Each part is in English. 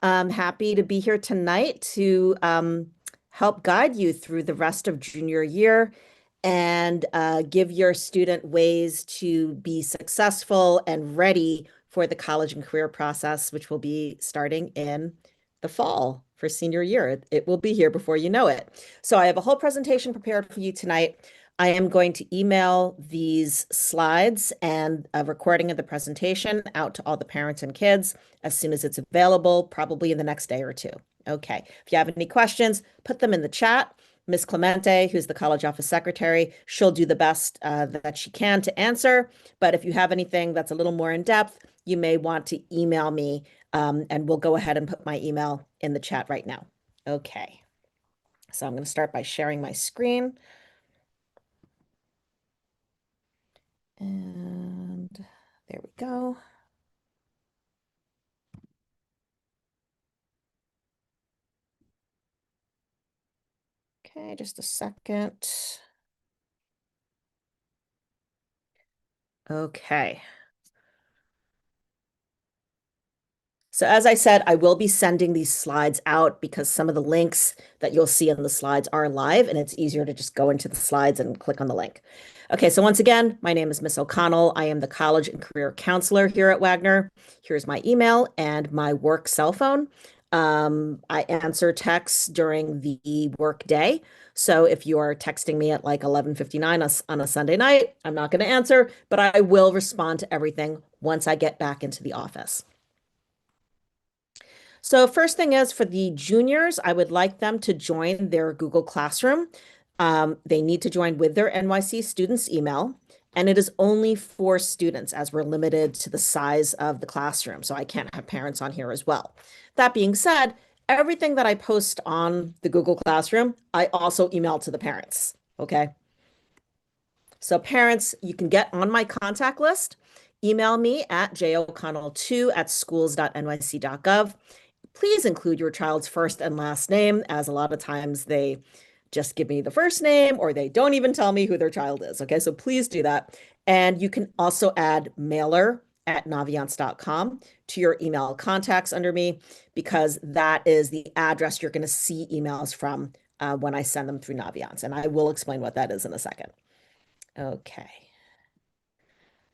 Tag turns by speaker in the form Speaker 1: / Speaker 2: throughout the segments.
Speaker 1: I'm happy to be here tonight to help guide you through the rest of junior year and give your student ways to be successful and ready for the college and career process, which will be starting in the fall for senior year. It will be here before you know it. So I have a whole presentation prepared for you tonight. I am going to email these slides and a recording of the presentation out to all the parents and kids as soon as it's available, probably in the next day or two. Okay. If you have any questions, put them in the chat. Ms. Clemente, who's the college office secretary, she'll do the best that she can to answer. But if you have anything that's a little more in depth, you may want to email me, and we'll go ahead and put my email in the chat right now. Okay. So I'm going to start by sharing my screen. And there we go. Okay, just a second. Okay. So as I said, I will be sending these slides out because some of the links that you'll see in the slides are live, and it's easier to just go into the slides and click on the link. Okay, so once again, my name is Miss O'Connell. I am the college and career counselor here at Wagner. Here's my email and my work cell phone. I answer texts during the work day. So if you are texting me at like 11:59 on a Sunday night, I'm not going to answer, but I will respond to everything once I get back into the office. So first thing is for the juniors, I would like them to join their Google Classroom. They need to join with their NYC students email, and it is only for students as we're limited to the size of the classroom. So I can't have parents on here as well. That being said, everything that I post on the Google Classroom, I also email to the parents. Okay. So parents, you can get on my contact list. Email me at joconnell2@schools.nyc.gov. Please include your child's first and last name, as a lot of times they just give me the first name or they don't even tell me who their child is. Okay, so please do that. And you can also add mailer@naviance.com to your email contacts under me because that is the address you're going to see emails from when I send them through Naviance. And I will explain what that is in a second. Okay.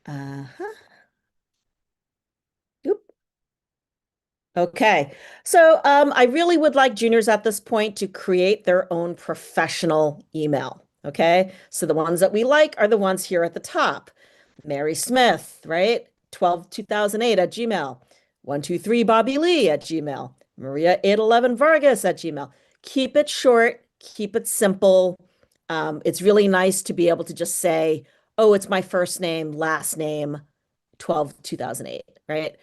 Speaker 1: Uh-huh. Oop. Okay. So I really would like juniors at this point to create their own professional email. Okay. So the ones that we like are the ones here at the top. Mary Smith, right? 12 2008 at Gmail. 123 Bobby Lee at Gmail. Maria 811 Vargas at Gmail. Keep it short, keep it simple. It's really nice to be able to just say, oh, it's my first name, last name, 12 2008, right?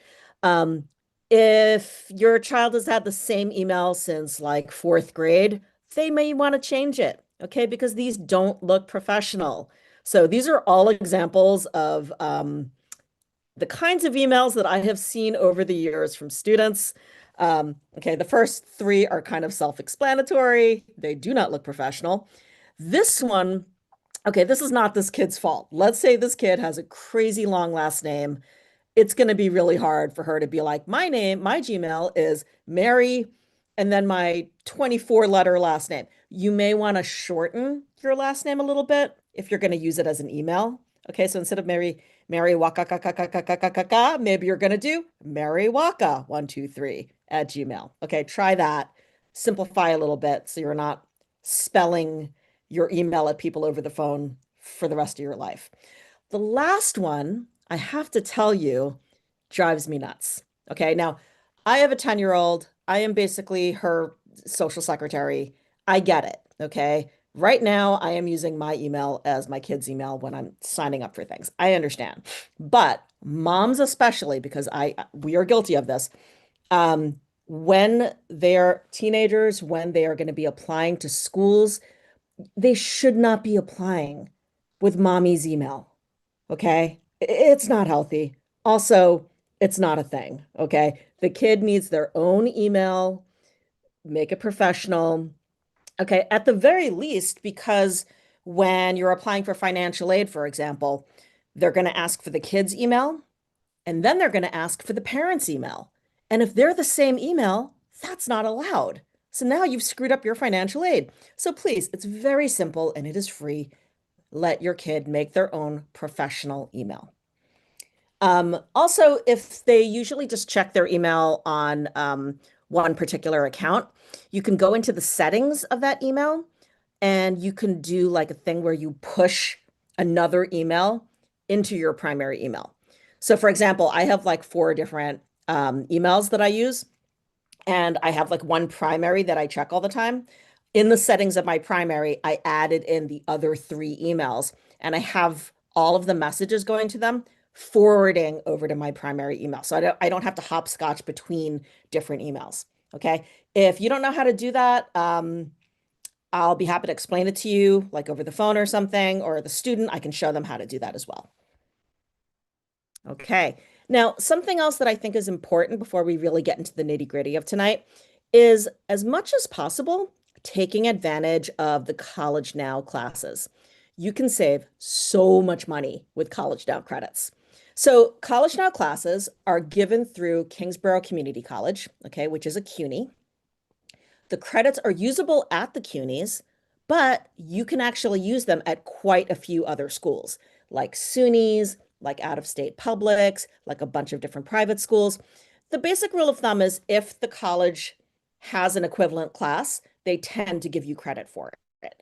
Speaker 1: Um, if your child has had the same email since like fourth grade, they may want to change it, okay? Because these don't look professional. So these are all examples of the kinds of emails that I have seen over the years from students. Okay, the first three are kind of self-explanatory. They do not look professional. This one, okay, this is not this kid's fault. Let's say this kid has a crazy long last name. It's going to be really hard for her to be like, my name, my Gmail is Mary, and then my 24-letter last name. You may want to shorten your last name a little bit if you're going to use it as an email. Okay, so instead of Mary Waka, maybe you're going to do Mary Waka 123 at Gmail. Okay, try that. Simplify a little bit so you're not spelling your email at people over the phone for the rest of your life. The last one, I have to tell you, drives me nuts. Okay, now I have a 10-year-old. I am basically her social secretary. I get it. Okay. Right now, I am using my email as my kid's email when I'm signing up for things. I understand. But moms especially, because we are guilty of this, when they're teenagers, when they are going to be applying to schools, they should not be applying with mommy's email. Okay. It's not healthy. Also, it's not a thing. Okay. The kid needs their own email, make it professional. Okay. At the very least, because when you're applying for financial aid, for example, they're going to ask for the kid's email and then they're going to ask for the parent's email. And if they're the same email, that's not allowed. So now you've screwed up your financial aid. So please, it's very simple and it is free. Let your kid make their own professional email. Also, if they usually just check their email on one particular account, you can go into the settings of that email and you can do like a thing where you push another email into your primary email. So, for example, I have like four different emails that I use, and I have like one primary that I check all the time. In the settings of my primary, I added in the other three emails, and I have all of the messages going to them forwarding over to my primary email. So I don't have to hopscotch between different emails. Okay. If you don't know how to do that, I'll be happy to explain it to you, like over the phone or something, or the student, I can show them how to do that as well. Okay. Now, something else that I think is important before we really get into the nitty-gritty of tonight is, as much as possible, taking advantage of the College Now classes. You can save so much money with College Now credits. So, College Now classes are given through Kingsborough Community College, okay, which is a CUNY. The credits are usable at the CUNYs, but you can actually use them at quite a few other schools, like SUNYs, like out-of-state publics, like a bunch of different private schools. The basic rule of thumb is if the college has an equivalent class, they tend to give you credit for it.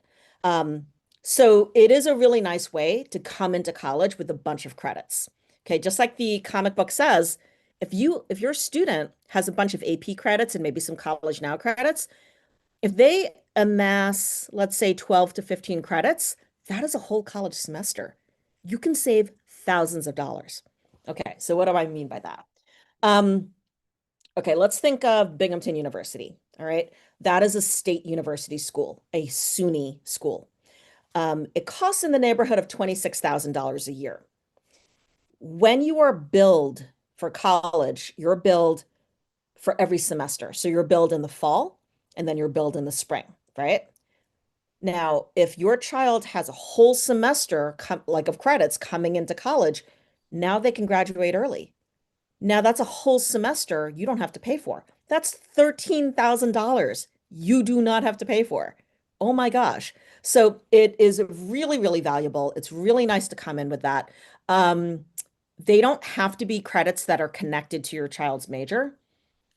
Speaker 1: Um, so it is a really nice way to come into college with a bunch of credits. Okay, just like the comic book says, if your student has a bunch of AP credits and maybe some College Now credits, if they amass, let's say 12 to 15 credits, that is a whole college semester. You can save thousands of dollars. Okay, so what do I mean by that? Um, okay, let's think of Binghamton University. All right, that is a state university school, a SUNY school. It costs in the neighborhood of $26,000 a year. When you are billed for college, you're billed for every semester. So you're billed in the fall and then you're billed in the spring, right? Now, if your child has a whole semester like of credits coming into college, now they can graduate early. Now that's a whole semester you don't have to pay for. That's $13,000 you do not have to pay for. Oh my gosh. So it is really, really valuable. It's really nice to come in with that. They don't have to be credits that are connected to your child's major.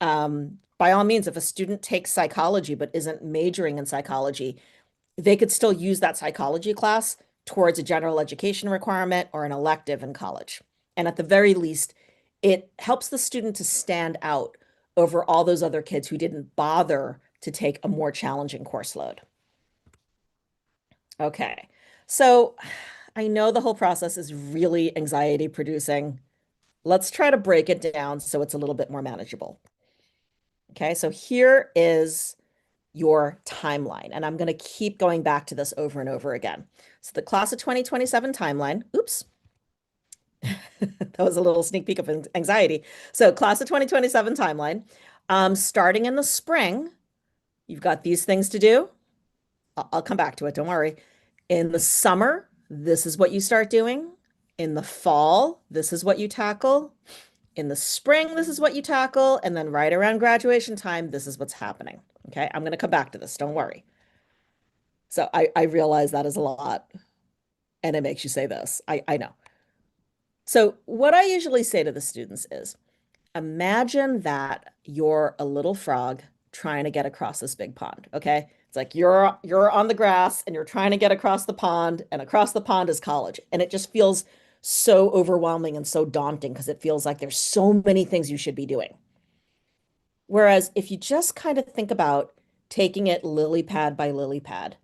Speaker 1: By all means, if a student takes psychology but isn't majoring in psychology, they could still use that psychology class towards a general education requirement or an elective in college. And at the very least, it helps the student to stand out over all those other kids who didn't bother to take a more challenging course load. Okay, so I know the whole process is really anxiety producing. Let's try to break it down so it's a little bit more manageable. Okay, so here is your timeline. And I'm going to keep going back to this over and over again. So the class of 2027 timeline, oops, that was a little sneak peek of anxiety. So class of 2027 timeline, starting in the spring, you've got these things to do. I'll come back to it, don't worry. In the summer, this is what you start doing. In the fall, this is what you tackle. In the spring, this is what you tackle. And then right around graduation time, this is what's happening. Okay, I'm going to come back to this, don't worry. So I realize that is a lot, and it makes you say this. I know. So what I usually say to the students is, imagine that you're a little frog trying to get across this big pond, okay? It's like you're on the grass and you're trying to get across the pond, and across the pond is college. And it just feels so overwhelming and so daunting because it feels like there's so many things you should be doing. Whereas if you just kind of think about taking it lily pad by lily pad,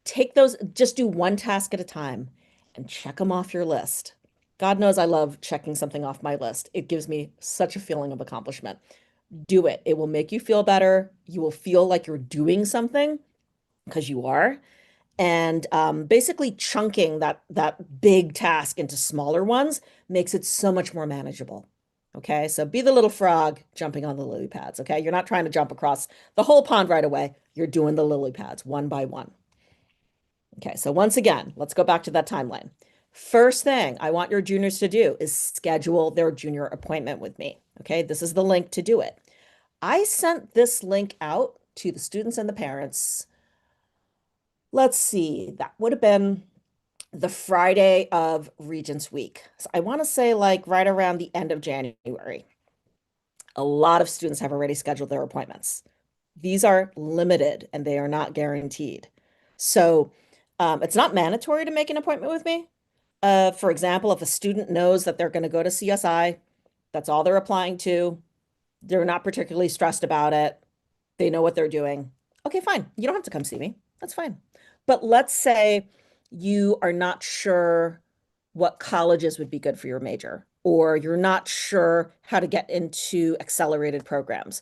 Speaker 1: take those, just do one task at a time and check them off your list. God knows I love checking something off my list. It gives me such a feeling of accomplishment. Do it. It will make you feel better. You will feel like you're doing something because you are. And basically chunking that big task into smaller ones makes it so much more manageable. Okay, so be the little frog jumping on the lily pads. Okay, you're not trying to jump across the whole pond right away. You're doing the lily pads one by one. Okay, so once again, let's go back to that timeline. First thing I want your juniors to do is schedule their junior appointment with me. Okay, this is the link to do it. I sent this link out to the students and the parents. Let's see, that would have been the Friday of Regents Week. So I want to say like right around the end of January. A lot of students have already scheduled their appointments. These are limited and they are not guaranteed. So it's not mandatory to make an appointment with me. For example, if a student knows that they're going to go to CSI, that's all they're applying to. They're not particularly stressed about it. They know what they're doing. Okay, fine. You don't have to come see me. That's fine. But let's say you are not sure what colleges would be good for your major, or you're not sure how to get into accelerated programs,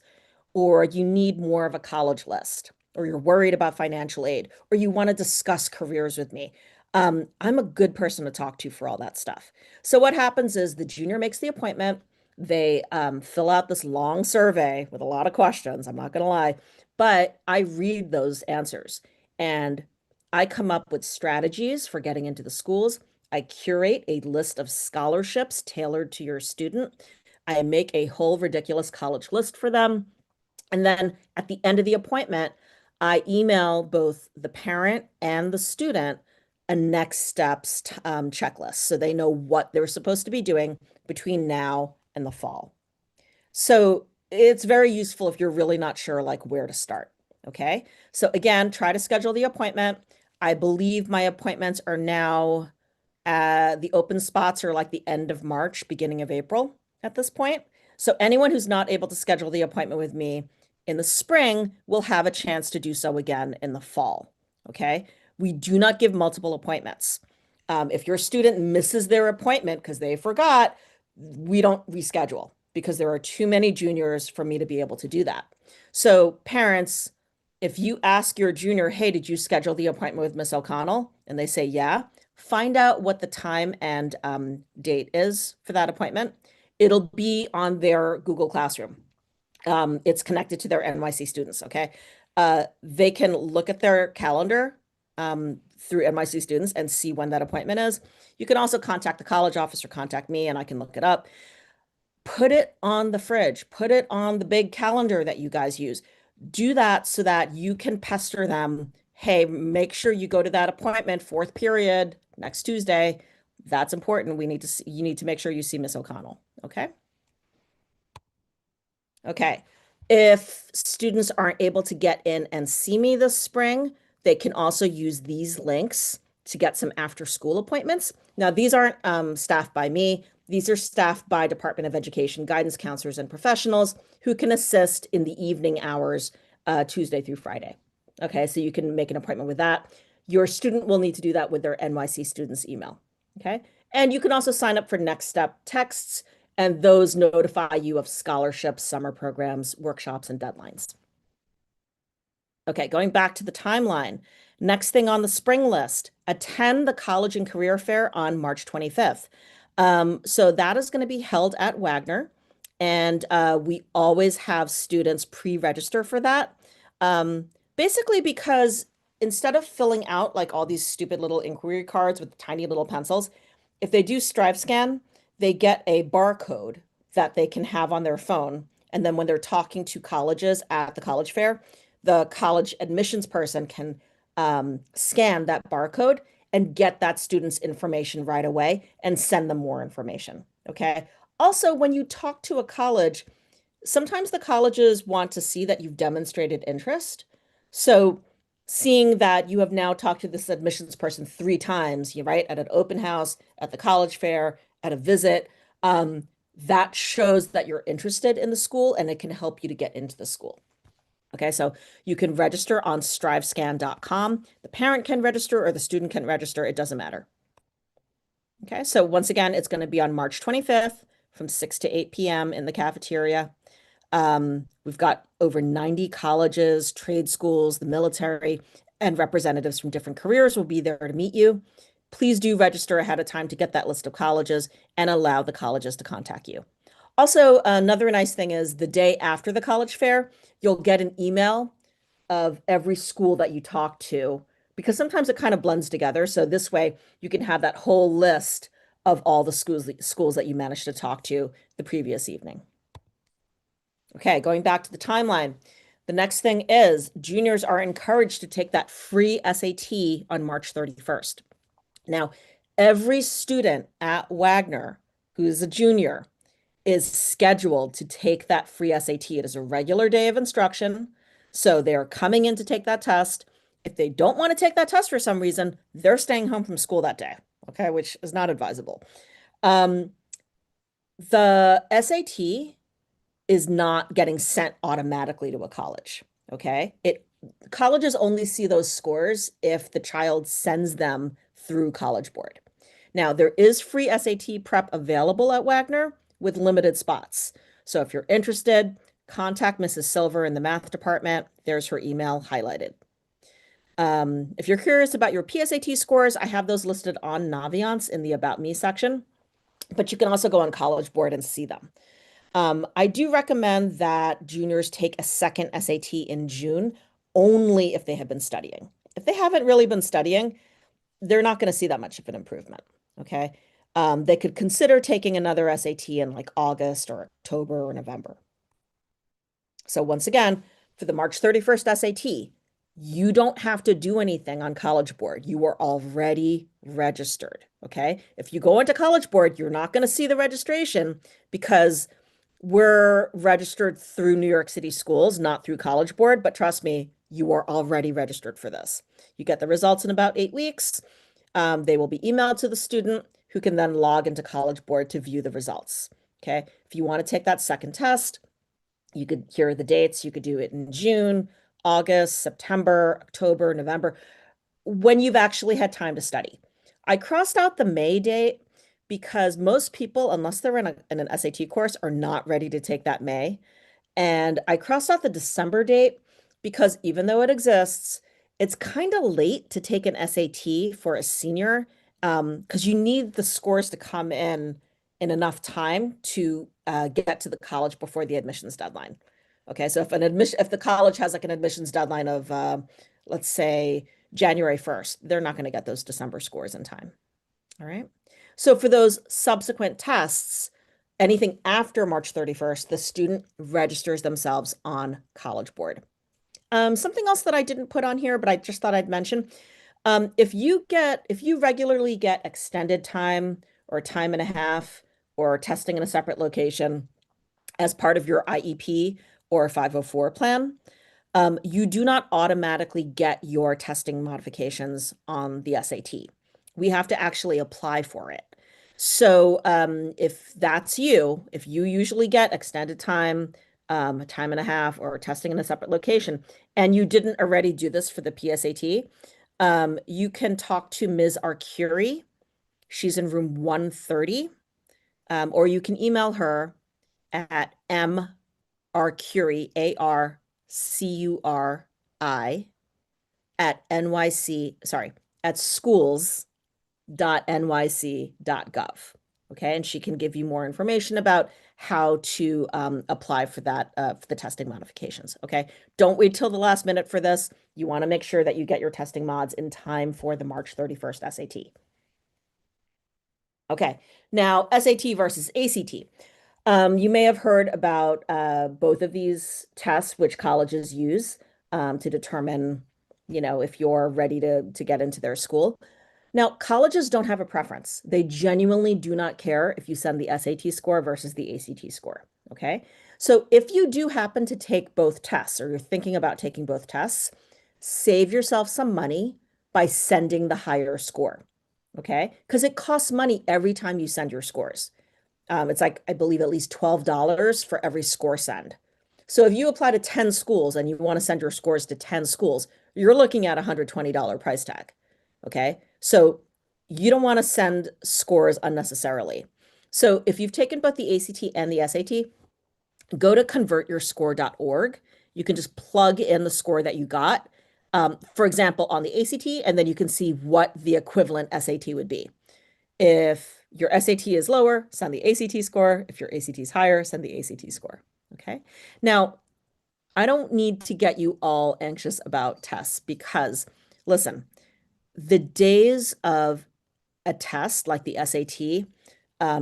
Speaker 1: or you need more of a college list, or you're worried about financial aid, or you want to discuss careers with me. I'm a good person to talk to for all that stuff. So what happens is the junior makes the appointment. They fill out this long survey with a lot of questions. I'm not going to lie, but I read those answers and I come up with strategies for getting into the schools. I curate a list of scholarships tailored to your student. I make a whole ridiculous college list for them. And then at the end of the appointment, I email both the parent and the student a next steps checklist so they know what they're supposed to be doing between now and the fall. So it's very useful if you're really not sure like where to start. Okay. So again, try to schedule the appointment. I believe my appointments are now the open spots are like the end of March, beginning of April at this point. So anyone who's not able to schedule the appointment with me in the spring will have a chance to do so again in the fall. Okay. We do not give multiple appointments. If your student misses their appointment because they forgot, we don't reschedule because there are too many juniors for me to be able to do that. So parents, if you ask your junior, hey, did you schedule the appointment with Miss O'Connell? And they say, yeah, find out what the time and date is for that appointment. It'll be on their Google Classroom. It's connected to their NYC students, okay? They can look at their calendar through NYC students and see when that appointment is. You can also contact the college office or contact me and I can look it up. Put it on the fridge, put it on the big calendar that you guys use. Do that so that you can pester them. Hey, make sure you go to that appointment, fourth period, next Tuesday. That's important. You need to make sure you see Miss O'Connell. Okay. Okay. If students aren't able to get in and see me this spring, they can also use these links to get some after school appointments. Now, these aren't staffed by me. These are staffed by Department of Education guidance counselors and professionals who can assist in the evening hours, Tuesday through Friday. Okay, so you can make an appointment with that. Your student will need to do that with their NYC students email. Okay, and you can also sign up for Next Step texts, and those notify you of scholarships, summer programs, workshops, and deadlines. Okay, going back to the timeline. Next thing on the spring list, attend the College and Career Fair on March 25th. So that is going to be held at Wagner, and we always have students pre-register for that. Basically because instead of filling out like all these stupid little inquiry cards with tiny little pencils, if they do StriveScan, they get a barcode that they can have on their phone. And then when they're talking to colleges at the college fair, the college admissions person can scan that barcode and get that student's information right away and send them more information. Okay. Also, when you talk to a college, sometimes the colleges want to see that you've demonstrated interest. So seeing that you have now talked to this admissions person 3 times, you right, at an open house, at the college fair, at a visit, that shows that you're interested in the school and it can help you to get into the school. Okay, so you can register on strivescan.com. The parent can register or the student can register. It doesn't matter. Okay, so once again, it's going to be on March 25th from 6 to 8 p.m. in the cafeteria. We've got over 90 colleges, trade schools, the military, and representatives from different careers will be there to meet you. Please do register ahead of time to get that list of colleges and allow the colleges to contact you. Also, another nice thing is the day after the college fair, you'll get an email of every school that you talk to because sometimes it kind of blends together. So this way you can have that whole list of all the schools that you managed to talk to the previous evening. Okay, going back to the timeline. The next thing is juniors are encouraged to take that free SAT on March 31st. Now, every student at Wagner who's a junior is scheduled to take that free SAT. It is a regular day of instruction. So they're coming in to take that test. If they don't want to take that test for some reason, they're staying home from school that day, okay, which is not advisable. Um, the SAT is not getting sent automatically to a college, okay? Colleges only see those scores if the child sends them through College Board. Now, there is free SAT prep available at Wagner with limited spots. So if you're interested, contact Mrs. Silver in the math department. There's her email highlighted. If you're curious about your PSAT scores, I have those listed on Naviance in the About Me section, but you can also go on College Board and see them. I do recommend that juniors take a second SAT in June only if they have been studying. If they haven't really been studying, they're not going to see that much of an improvement. Okay. They could consider taking another SAT in like August or October or November. So once again, for the March 31st SAT, you don't have to do anything on College Board. You are already registered. Okay. If you go into College Board, you're not going to see the registration because we're registered through New York City schools, not through College Board, but trust me, you are already registered for this. You get the results in about 8 weeks. They will be emailed to the student who can then log into College Board to view the results. Okay. If you want to take that second test, here are the dates. You could do it in June, August, September, October, November, when you've actually had time to study. I crossed out the May date because most people, unless they're in an SAT course, are not ready to take that May. And I crossed out the December date because even though it exists, it's kind of late to take an SAT for a senior because you need the scores to come in enough time to get to the college before the admissions deadline. Okay, so if the college has like an admissions deadline of let's say January 1st, they're not going to get those December scores in time. All right. So for those subsequent tests, anything after March 31st, the student registers themselves on College Board. Something else that I didn't put on here, but I just thought I'd mention, if you regularly get extended time or time and a half or testing in a separate location as part of your IEP or 504 plan, you do not automatically get your testing modifications on the SAT. We have to actually apply for it. So if that's you, if you usually get extended time, time and a half, or testing in a separate location, and you didn't already do this for the PSAT, you can talk to Ms. Arcuri. She's in room 130, or you can email her at marcuri, ARCURI, at NYC, sorry, at schools.nyc.gov. Okay, and she can give you more information about how to apply for that for the testing modifications. Okay, don't wait till the last minute for this. You want to make sure that you get your testing mods in time for the March 31st SAT. Okay, now SAT versus ACT. You may have heard about both of these tests, which colleges use to determine, if you're ready to get into their school. Now, colleges don't have a preference. They genuinely do not care if you send the SAT score versus the ACT score. Okay. So if you do happen to take both tests or you're thinking about taking both tests, save yourself some money by sending the higher score. Okay. Because it costs money every time you send your scores. It's like, I believe, at least $12 for every score send. So if you apply to 10 schools and you want to send your scores to 10 schools, you're looking at a $120 price tag. Okay. So you don't want to send scores unnecessarily. So if you've taken both the ACT and the SAT, go to convertyourscore.org. You can just plug in the score that you got, for example, on the ACT, and then you can see what the equivalent SAT would be. If your SAT is lower, send the ACT score. If your ACT is higher, send the ACT score. Okay. Now, I don't need to get you all anxious about tests because, listen, the days of a test like the SAT,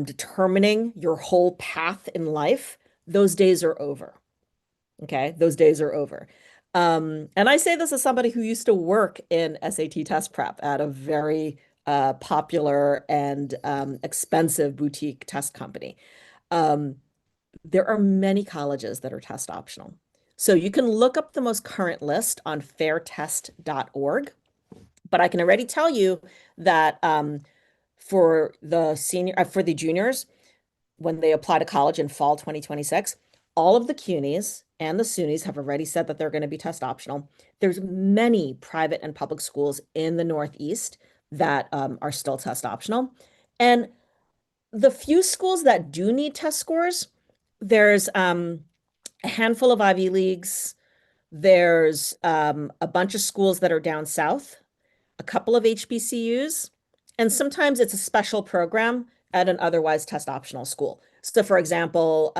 Speaker 1: determining your whole path in life, those days are over. Okay, those days are over. And I say this as somebody who used to work in SAT test prep at a very popular and expensive boutique test company. Um, there are many colleges that are test optional. So you can look up the most current list on fairtest.org, but I can already tell you that for the juniors, when they apply to college in fall 2026, all of the CUNYs and the SUNYs have already said that they're going to be test optional. There's many private and public schools in the Northeast that are still test optional. And the few schools that do need test scores, there's a handful of Ivy Leagues. There's a bunch of schools that are down south, a couple of HBCUs, and sometimes it's a special program at an otherwise test optional school. So, for example,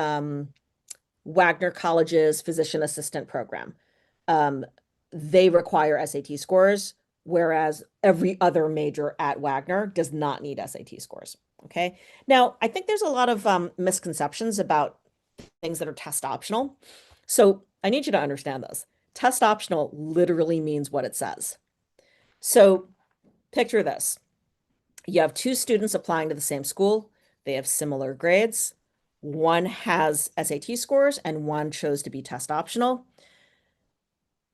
Speaker 1: Wagner College's physician assistant program, um, they require SAT scores, whereas every other major at Wagner does not need SAT scores. Okay. Now, I think there's a lot of misconceptions about things that are test optional. So I need you to understand this. Test optional literally means what it says. So picture this. You have two students applying to the same school. They have similar grades. One has SAT scores and one chose to be test optional.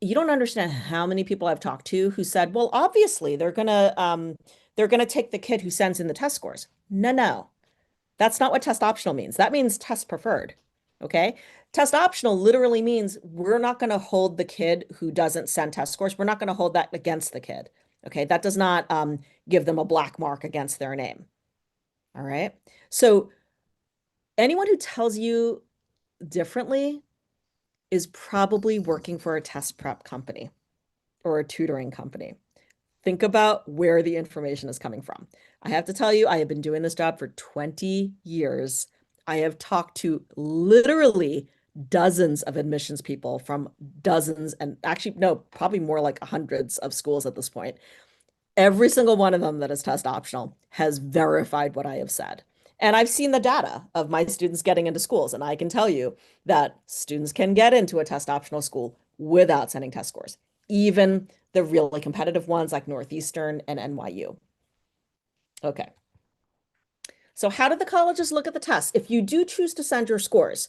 Speaker 1: You don't understand how many people I've talked to who said, well, obviously they're gonna take the kid who sends in the test scores. No, no. That's not what test optional means. That means test preferred. Okay. Test optional literally means we're not going to hold the kid who doesn't send test scores. We're not going to hold that against the kid. Okay. That does not give them a black mark against their name. All right. So anyone who tells you differently is probably working for a test prep company or a tutoring company. Think about where the information is coming from. I have to tell you, I have been doing this job for 20 years. I have talked to literally dozens of admissions people from dozens and actually, no, probably more like hundreds of schools at this point. Every single one of them that is test optional has verified what I have said. And I've seen the data of my students getting into schools, and I can tell you that students can get into a test optional school without sending test scores, even the really competitive ones like Northeastern and NYU. Okay. So how do the colleges look at the tests? If you do choose to send your scores,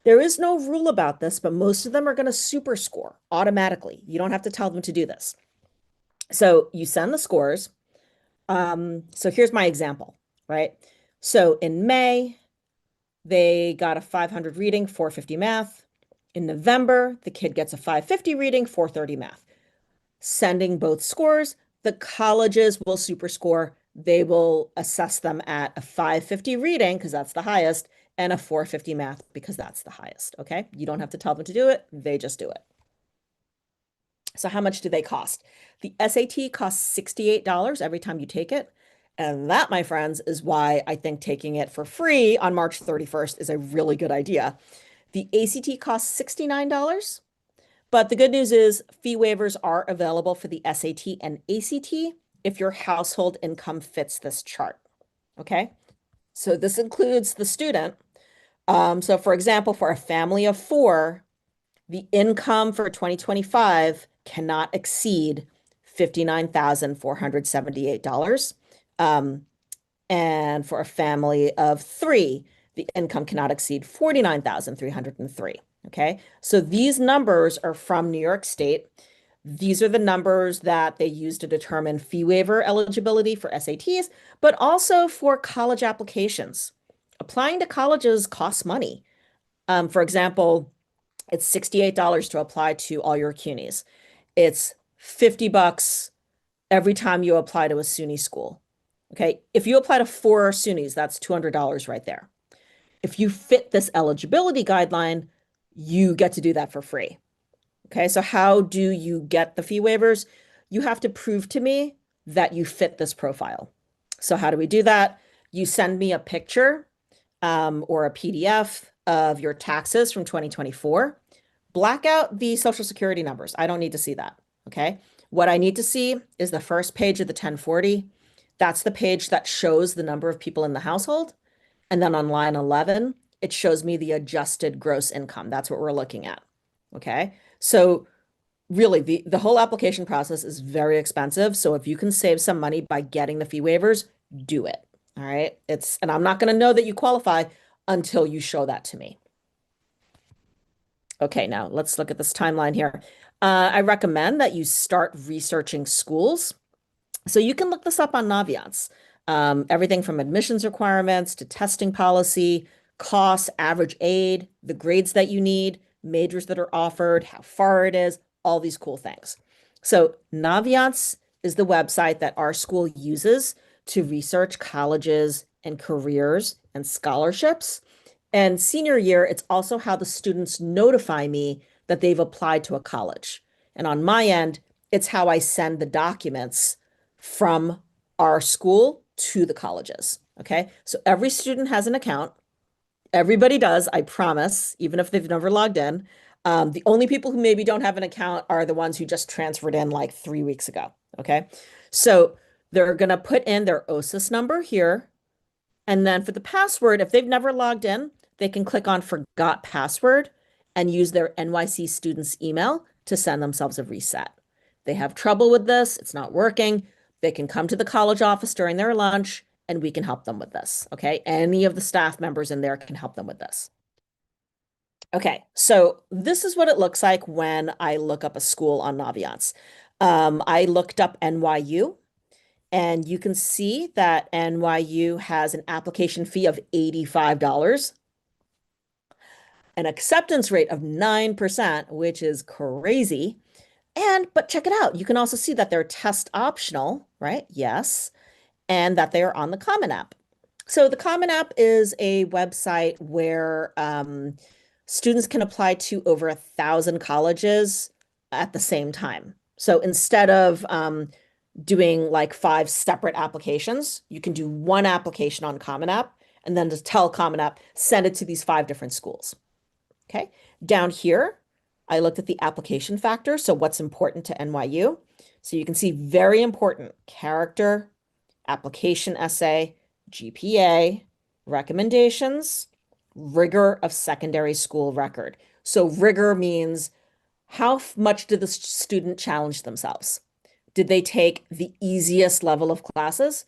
Speaker 1: there is no rule about this, but most of them are going to super score automatically. You don't have to tell them to do this. So you send the scores. So here's my example, right? So in May, they got a 500 reading, 450 math. In November, the kid gets a 550 reading, 430 math. Sending both scores, the colleges will super score. They will assess them at a 550 reading because that's the highest and a 450 math because that's the highest. Okay. You don't have to tell them to do it. They just do it. So how much do they cost? The SAT costs $68 every time you take it. And that, my friends, is why I think taking it for free on March 31st is a really good idea. The ACT costs $69. But the good news is fee waivers are available for the SAT and ACT if your household income fits this chart. Okay. So this includes the student. So for example, for a family of four, the income for 2025 cannot exceed $59,478. And for a family of three, the income cannot exceed 49,303. Okay. So these numbers are from New York State. These are the numbers that they use to determine fee waiver eligibility for SATs, but also for college applications. Applying to colleges costs money. For example, it's $68 to apply to all your CUNYs. It's $50 every time you apply to a SUNY school. Okay. If you apply to 4 SUNYs, that's $200 right there. If you fit this eligibility guideline, you get to do that for free. Okay. So how do you get the fee waivers? You have to prove to me that you fit this profile. So how do we do that? You send me a picture or a PDF of your taxes from 2024. Black out the Social Security numbers. I don't need to see that. Okay. What I need to see is the first page of the 1040. That's the page that shows the number of people in the household. And then on line 11, it shows me the adjusted gross income. That's what we're looking at. Okay. So really, the whole application process is very expensive. So if you can save some money by getting the fee waivers, do it. All right. And I'm not going to know that you qualify until you show that to me. Okay, now let's look at this timeline here. I recommend that you start researching schools. So you can look this up on Naviance. Everything from admissions requirements to testing policy, costs, average aid, the grades that you need, majors that are offered, how far it is, all these cool things. So Naviance is the website that our school uses to research colleges and careers and scholarships. And senior year, it's also how the students notify me that they've applied to a college. And on my end, it's how I send the documents from our school to the colleges. Okay. So every student has an account. Everybody does, I promise, even if they've never logged in. The only people who maybe don't have an account are the ones who just transferred in like 3 weeks ago. Okay. So they're going to put in their OSIS number here. And then for the password, if they've never logged in, they can click on Forgot Password and use their NYC student's email to send themselves a reset. They have trouble with this, it's not working. They can come to the college office during their lunch and we can help them with this. Okay. Any of the staff members in there can help them with this. Okay. So this is what it looks like when I look up a school on Naviance. I looked up NYU. And you can see that NYU has an application fee of $85, an acceptance rate of 9%, which is crazy. But check it out. You can also see that they're test optional, right? Yes. And that they are on the Common App. So the Common App is a website where students can apply to over 1,000 colleges at the same time. So instead of doing like 5 separate applications, you can do one application on Common App and then just tell Common App, send it to these 5 different schools. Okay. Down here, I looked at the application factor. So what's important to NYU? So you can see very important character, application essay, GPA, recommendations, rigor of secondary school record. So rigor means how much did the student challenge themselves? Did they take the easiest level of classes?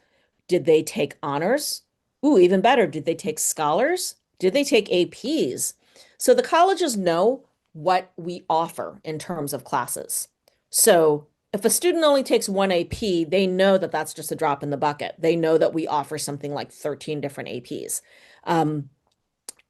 Speaker 1: Did they take honors? Ooh, even better, did they take scholars? Did they take APs? So the colleges know what we offer in terms of classes. So if a student only takes one AP, they know that that's just a drop in the bucket. They know that we offer something like 13 different APs.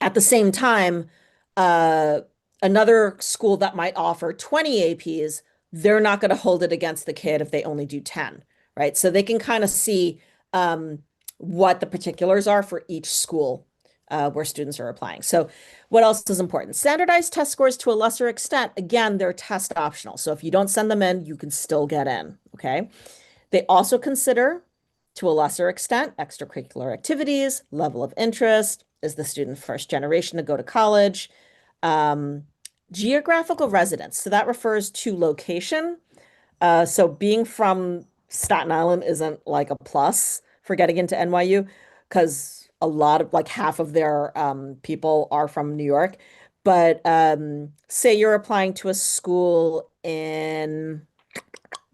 Speaker 1: At the same time, another school that might offer 20 APs, they're not going to hold it against the kid if they only do 10, right? So they can kind of see what the particulars are for each school where students are applying. So what else is important? Standardized test scores to a lesser extent. Again, they're test optional. So if you don't send them in, you can still get in, okay? They also consider, to a lesser extent, extracurricular activities, level of interest, is the student first generation to go to college, geographical residence. So that refers to location. So being from Staten Island isn't like a plus for getting into NYU because a lot of like half of their people are from New York. But say you're applying to a school in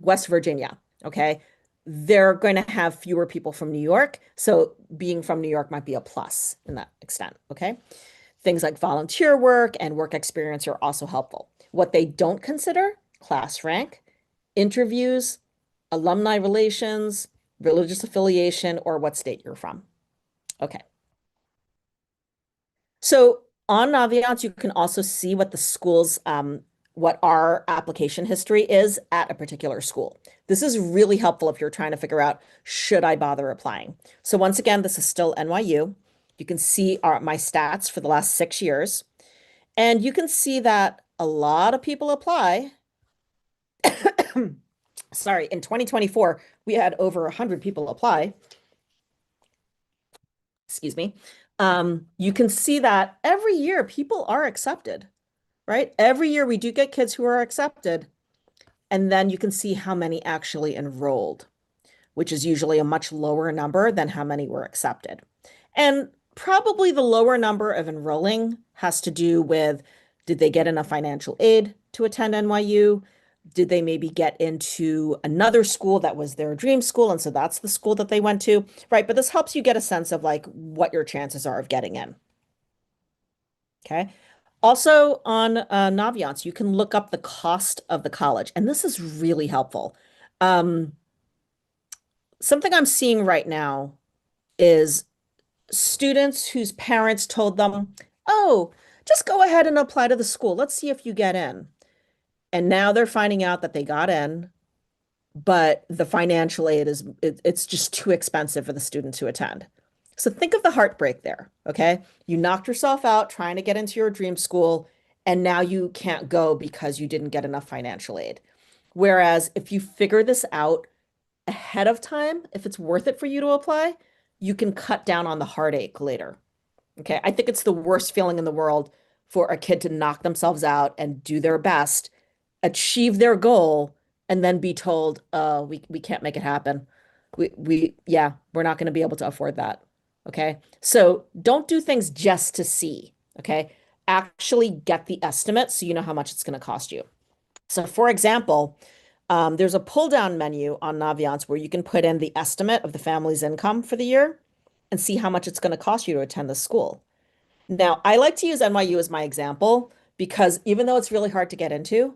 Speaker 1: West Virginia, okay? They're going to have fewer people from New York. So being from New York might be a plus in that extent, okay? Things like volunteer work and work experience are also helpful. What they don't consider, class rank, interviews, alumni relations, religious affiliation, or what state you're from. Okay. So on Naviance, you can also see what the school's, what our application history is at a particular school. This is really helpful if you're trying to figure out, should I bother applying? So once again, this is still NYU. You can see my stats for the last 6 years. And you can see that a lot of people apply. Sorry, in 2024, we had over 100 people apply. Excuse me. You can see that every year people are accepted, right? Every year we do get kids who are accepted. and then you can see how many actually enrolled, which is usually a much lower number than how many were accepted. And probably the lower number of enrolling has to do with, did they get enough financial aid to attend NYU? Did they maybe get into another school that was their dream school? And so that's the school that they went to, right? But this helps you get a sense of like what your chances are of getting in. Okay. Also on Naviance, you can look up the cost of the college, and this is really helpful. Um, Something I'm seeing right now is students whose parents told them, oh, just go ahead and apply to the school. Let's see if you get in. And now they're finding out that they got in, but the financial aid it's just too expensive for the student to attend. So think of the heartbreak there, okay? You knocked yourself out trying to get into your dream school, and now you can't go because you didn't get enough financial aid. Whereas if you figure this out ahead of time, if it's worth it for you to apply, you can cut down on the heartache later. Okay. I think it's the worst feeling in the world for a kid to knock themselves out and do their best, achieve their goal, and then be told, we can't make it happen. Yeah, we're not going to be able to afford that. Okay. So don't do things just to see. Okay. Actually get the estimate so you know how much it's going to cost you. So, for example, there's a pull down menu on Naviance where you can put in the estimate of the family's income for the year and see how much it's going to cost you to attend the school. Now, I like to use NYU as my example because even though it's really hard to get into,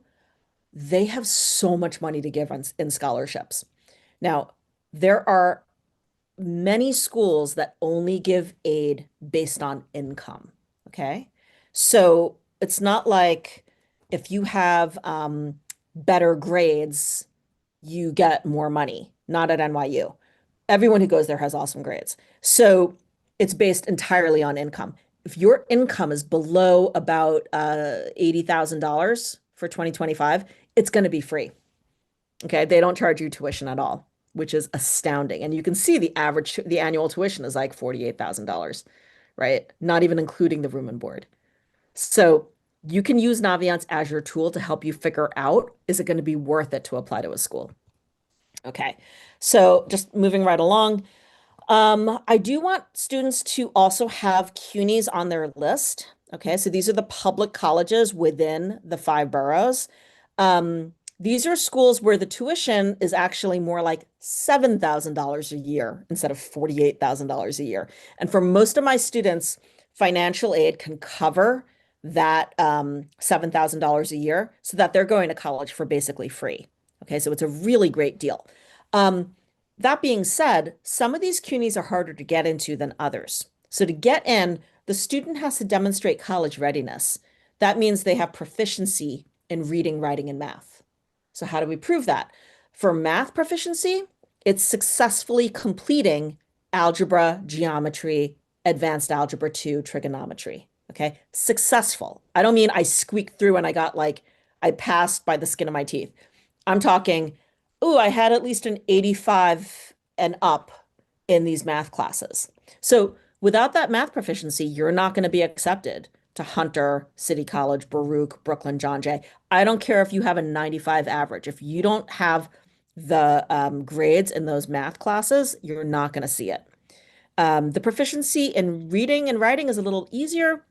Speaker 1: they have so much money to give in scholarships. Now, there are many schools that only give aid based on income. Okay. So it's not like if you have better grades, you get more money. Not at NYU. Everyone who goes there has awesome grades. So it's based entirely on income. If your income is below about $80,000 for 2025, it's going to be free. Okay, they don't charge you tuition at all, which is astounding. And you can see the annual tuition is like $48,000, right? Not even including the room and board. So you can use Naviance as your tool to help you figure out, is it going to be worth it to apply to a school? Okay, so just moving right along. I do want students to also have CUNYs on their list. Okay, so these are the public colleges within the 5 boroughs. These are schools where the tuition is actually more like $7,000 a year instead of $48,000 a year. And for most of my students, financial aid can cover that $7,000 a year so that they're going to college for basically free. Okay, so it's a really great deal. That being said, some of these CUNYs are harder to get into than others. So to get in, the student has to demonstrate college readiness. That means they have proficiency in reading, writing, and math. So how do we prove that? For math proficiency, it's successfully completing algebra, geometry, advanced algebra 2, trigonometry. Okay, successful. I don't mean I squeaked through and I passed by the skin of my teeth. I'm talking, oh, I had at least an 85 and up in these math classes. So without that math proficiency, you're not going to be accepted to Hunter, City College, Baruch, Brooklyn, John Jay. I don't care if you have a 95 average. If you don't have the grades in those math classes, you're not going to see it. The proficiency in reading and writing is a little easier.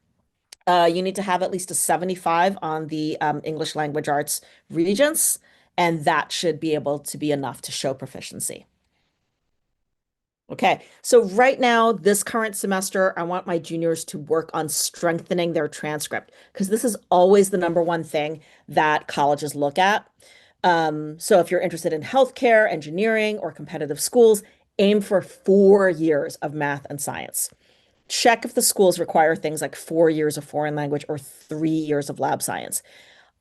Speaker 1: You need to have at least a 75 on the English language arts regents, and that should be able to be enough to show proficiency. Okay, so right now, this current semester, I want my juniors to work on strengthening their transcript because this is always the number one thing that colleges look at. So if you're interested in healthcare, engineering, or competitive schools, aim for 4 years of math and science. Check if the schools require things like 4 years of foreign language or 3 years of lab science.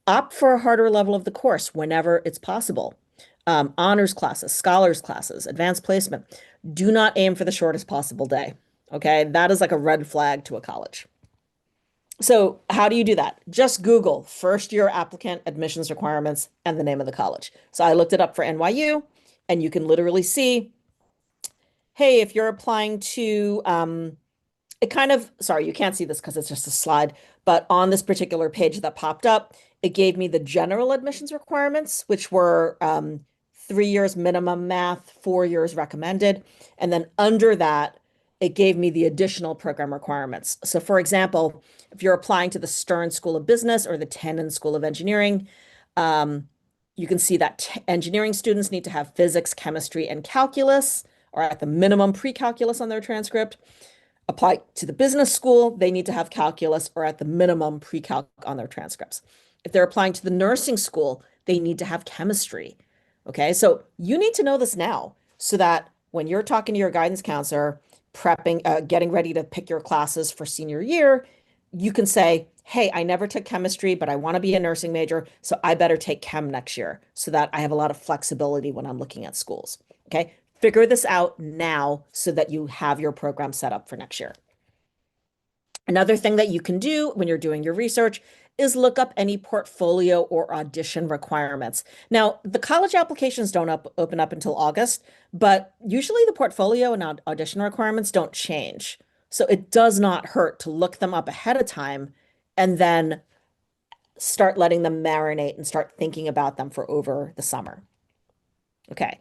Speaker 1: Opt for a harder level of the course whenever it's possible. Honors classes, scholars classes, advanced placement. Do not aim for the shortest possible day. Okay, that is like a red flag to a college. So how do you do that? Just Google first year applicant admissions requirements and the name of the college. So I looked it up for NYU, and you can literally see, hey, if you're applying to it kind of, sorry, you can't see this because it's just a slide, but on this particular page that popped up, it gave me the general admissions requirements, which were 3 years minimum math, 4 years recommended. And then under that, it gave me the additional program requirements. So for example, if you're applying to the Stern School of Business or the Tenon School of Engineering, um, you can see that engineering students need to have physics, chemistry, and calculus, or at the minimum pre-calculus on their transcript. Apply to the business school, they need to have calculus or at the minimum pre-calc on their transcripts. If they're applying to the nursing school, they need to have chemistry. Okay, so you need to know this now so that when you're talking to your guidance counselor, prepping, getting ready to pick your classes for senior year, you can say, hey, I never took chemistry, but I want to be a nursing major, so I better take chem next year so that I have a lot of flexibility when I'm looking at schools. Okay, figure this out now so that you have your program set up for next year. Another thing that you can do when you're doing your research is look up any portfolio or audition requirements. Now, the college applications don't open up until August, but usually the portfolio and audition requirements don't change. So it does not hurt to look them up ahead of time and then start letting them marinate and start thinking about them for over the summer. Okay.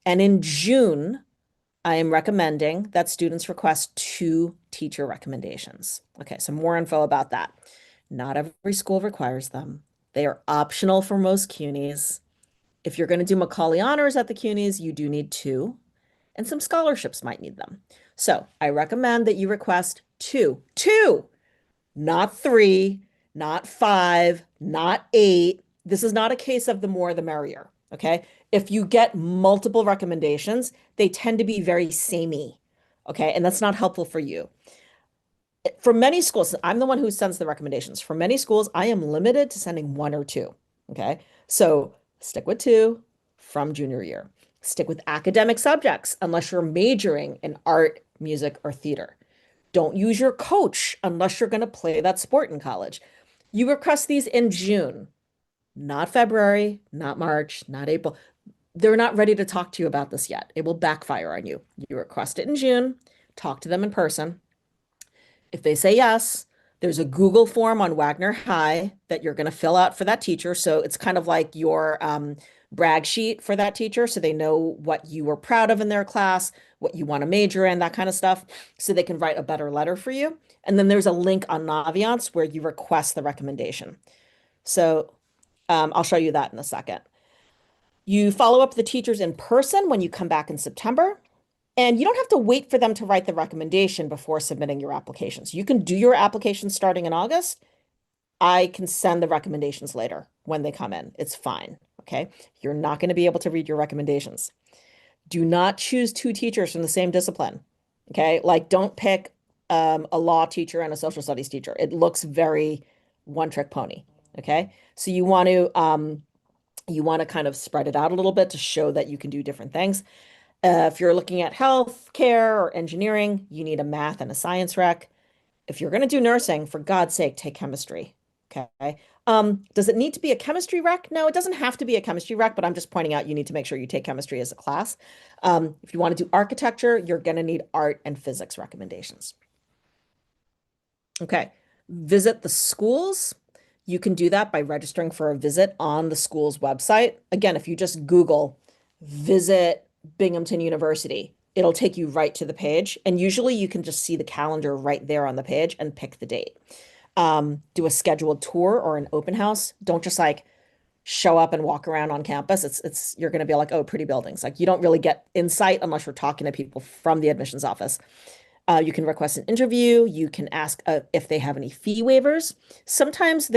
Speaker 1: And in June, I am recommending that students request 2 teacher recommendations. Okay, so more info about that. Not every school requires them. They are optional for most CUNYs. If you're going to do Macaulay Honors at the CUNYs, you do need 2, and some scholarships might need them. So I recommend that you request 2. 2, not 3, not 5, not 8. This is not a case of the more the merrier, okay? If you get multiple recommendations, they tend to be very samey, okay? And that's not helpful for you. For many schools, I'm the one who sends the recommendations. For many schools, I am limited to sending 1 or 2, okay? So stick with 2 from junior year. Stick with academic subjects unless you're majoring in art, music, or theater. Don't use your coach unless you're going to play that sport in college. You request these in June, not February, not March, not April. They're not ready to talk to you about this yet. It will backfire on you. You request it in June, talk to them in person. If they say yes, there's a Google form on Wagner High that you're going to fill out for that teacher. So it's kind of like your brag sheet for that teacher. So they know what you were proud of in their class, what you want to major in, that kind of stuff. So they can write a better letter for you. And then there's a link on Naviance where you request the recommendation. So I'll show you that in a second. You follow up the teachers in person when you come back in September. And you don't have to wait for them to write the recommendation before submitting your applications. You can do your application starting in August. I can send the recommendations later when they come in. It's fine. Okay. You're not going to be able to read your recommendations. Do not choose 2 teachers from the same discipline. Okay. Like don't pick a law teacher and a social studies teacher. It looks very one-trick pony. Okay. So you want to kind of spread it out a little bit to show that you can do different things. If you're looking at health care or engineering, you need a math and a science rec. If you're going to do nursing, for God's sake, take chemistry. Okay. Does it need to be a chemistry rec? No, it doesn't have to be a chemistry rec, but I'm just pointing out you need to make sure you take chemistry as a class. If you want to do architecture, you're going to need art and physics recommendations. Okay. Visit the schools. You can do that by registering for a visit on the school's website. Again, if you just Google visit Binghamton University, it'll take you right to the page. And usually you can just see the calendar right there on the page and pick the date. Do a scheduled tour or an open house. Don't just like show up and walk around on campus. It's you're going to be like, oh, pretty buildings. Like you don't really get insight unless you're talking to people from the admissions office. You can request an interview. You can ask if they have any fee waivers. Sometimes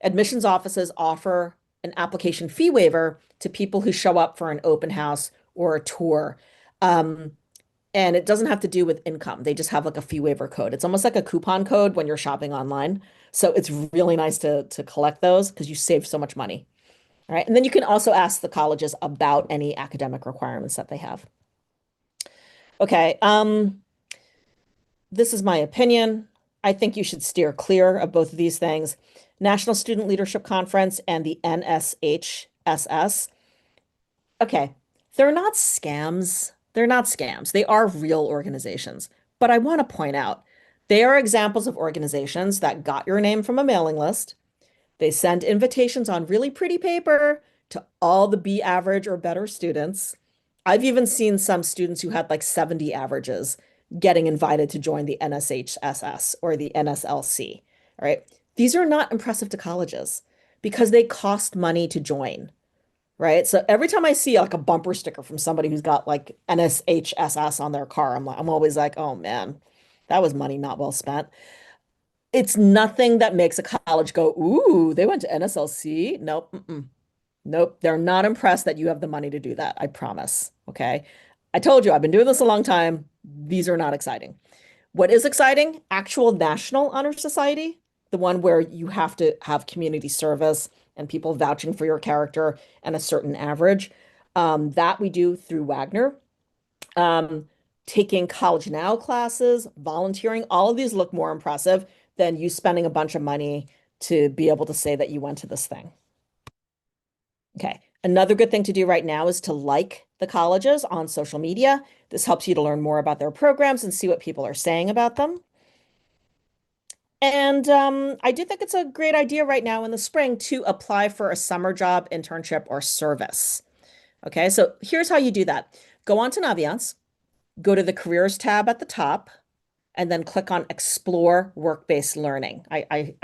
Speaker 1: admissions offices offer an application fee waiver to people who show up for an open house or a tour. And it doesn't have to do with income. They just have like a fee waiver code. It's almost like a coupon code when you're shopping online. So it's really nice to collect those because you save so much money. All right. And then you can also ask the colleges about any academic requirements that they have. Okay. This is my opinion. I think you should steer clear of both of these things. National Student Leadership Conference and the NSHSS. Okay, they're not scams. They're not scams. They are real organizations, But I want to point out, they are examples of organizations that got your name from a mailing list. They send invitations on really pretty paper to all the B average or better students. I've even seen some students who had like 70 averages getting invited to join the NSHSS or the NSLC. All right. These are not impressive to colleges because they cost money to join. Right. So every time I see like a bumper sticker from somebody who's got like NSHSS on their car, I'm always like, oh man, that was money not well spent. It's nothing that makes a college go, ooh, they went to NSLC. Nope. Nope. They're not impressed that you have the money to do that. I promise. Okay. I told you I've been doing this a long time. These are not exciting. What is exciting? Actual National Honor Society, the one where you have to have community service and people vouching for your character and a certain average. That we do through Wagner. Um, Taking College Now classes, volunteering, all of these look more impressive than you spending a bunch of money to be able to say that you went to this thing. Okay. Another good thing to do right now is to like the colleges on social media. This helps you to learn more about their programs and see what people are saying about them. And I do think it's a great idea right now in the spring to apply for a summer job, internship, or service. Okay, so here's how you do that. Go on to Naviance, go to the careers tab at the top, and then click on Explore Work-Based Learning. I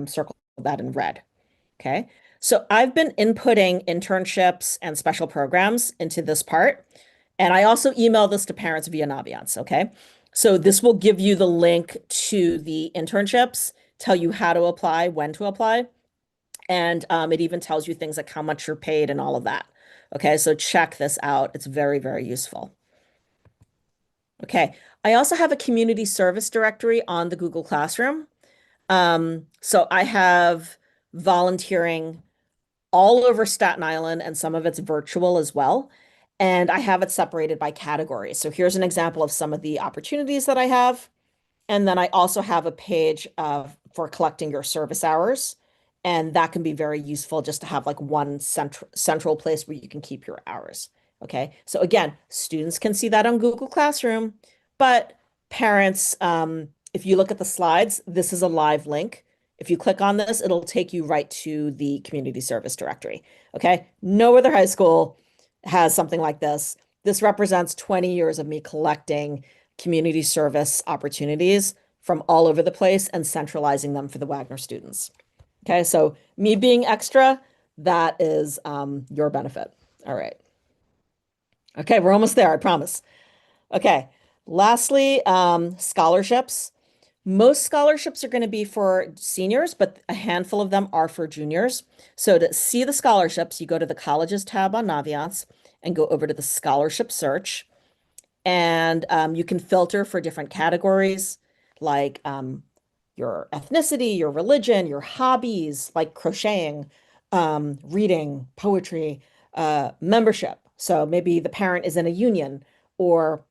Speaker 1: circled that in red. Okay. So I've been inputting internships and special programs into this part. And I also email this to parents via Naviance. Okay. So this will give you the link to the internships, tell you how to apply, when to apply. And it even tells you things like how much you're paid and all of that. Okay. So check this out. It's very, very useful. Okay. I also have a community service directory on the Google Classroom. So I have volunteering all over Staten Island, and some of it's virtual as well. And I have it separated by categories. So here's an example of some of the opportunities that I have. And then I also have a page for collecting your service hours. And that can be very useful just to have like one central place where you can keep your hours. Okay. So again, students can see that on Google Classroom, but parents, if you look at the slides, this is a live link. If you click on this, it'll take you right to the community service directory. Okay. No other high school has something like this. This represents 20 years of me collecting community service opportunities from all over the place and centralizing them for the Wagner students. Okay, so me being extra, that is your benefit. All right. Okay, we're almost there, I promise. Okay, lastly, scholarships. Most scholarships are going to be for seniors, but a handful of them are for juniors. So to see the scholarships, you go to the colleges tab on Naviance and go over to the scholarship search. And you can filter for different categories like your ethnicity, your religion, your hobbies, like crocheting, reading, poetry, membership. So maybe the parent is in a union, or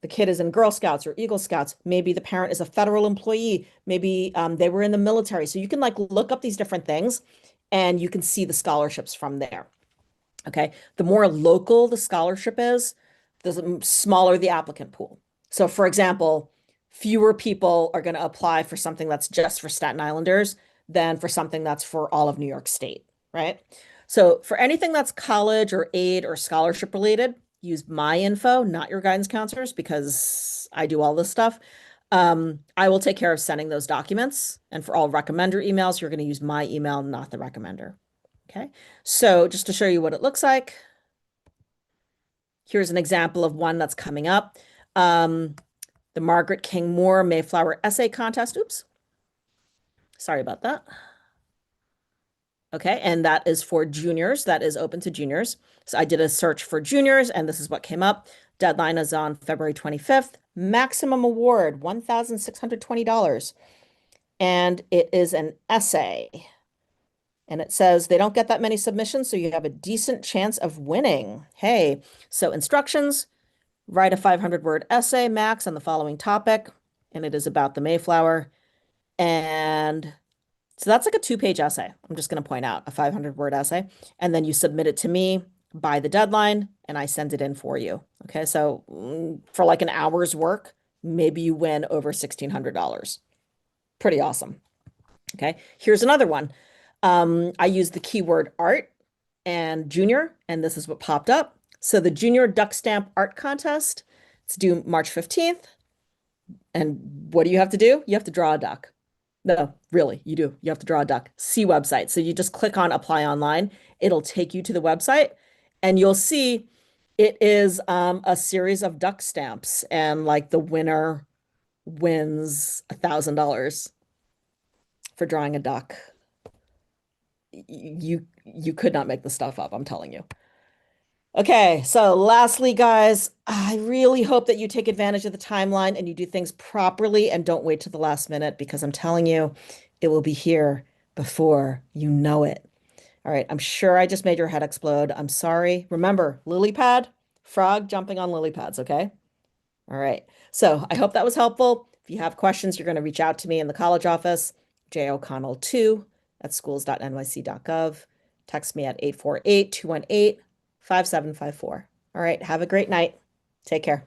Speaker 1: the kid is in Girl Scouts or Eagle Scouts. Maybe the parent is a federal employee. Maybe they were in the military. So you can like look up these different things and you can see the scholarships from there. Okay. The more local the scholarship is, the smaller the applicant pool. So for example, fewer people are going to apply for something that's just for Staten Islanders than for something that's for all of New York State, right? So for anything that's college or aid or scholarship related, use my info, not your guidance counselors, because I do all this stuff. I will take care of sending those documents. And for all recommender emails, you're going to use my email, not the recommender. Okay. So just to show you what it looks like, here's an example of one that's coming up. The Margaret King Moore Mayflower Essay Contest. Oops. Sorry about that. Okay, and that is for juniors. That is open to juniors. So I did a search for juniors, and this is what came up. Deadline is on February 25th. Maximum award, $1,620. And it is an essay. And it says they don't get that many submissions, so you have a decent chance of winning. Hey, so instructions, write a 500-word essay max on the following topic, and it is about the Mayflower. And so that's like a 2-page essay. I'm just going to point out a 500-word essay, and then you submit it to me by the deadline, and I send it in for you. Okay, so for like an hour's work, maybe you win over $1,600. Pretty awesome. Okay, here's another one. I used the keyword art and junior, and this is what popped up. So the Junior Duck Stamp Art Contest, it's due March 15th. And what do you have to do? You have to draw a duck. No, really, you do. You have to draw a duck. See website. So you just click on apply online. It'll take you to the website and you'll see it is a series of duck stamps and like the winner wins $1,000 for drawing a duck. You could not make this stuff up, I'm telling you. Okay, so lastly, guys, I really hope that you take advantage of the timeline and you do things properly and don't wait to the last minute because I'm telling you, it will be here before you know it. All right, I'm sure I just made your head explode. I'm sorry. Remember, lily pad, frog jumping on lily pads, okay? All right. So I hope that was helpful. If you have questions, you're going to reach out to me in the college office, joconnell2 at schools.nyc.gov. Text me at 848-218-5754. All right. Have a great night. Take care.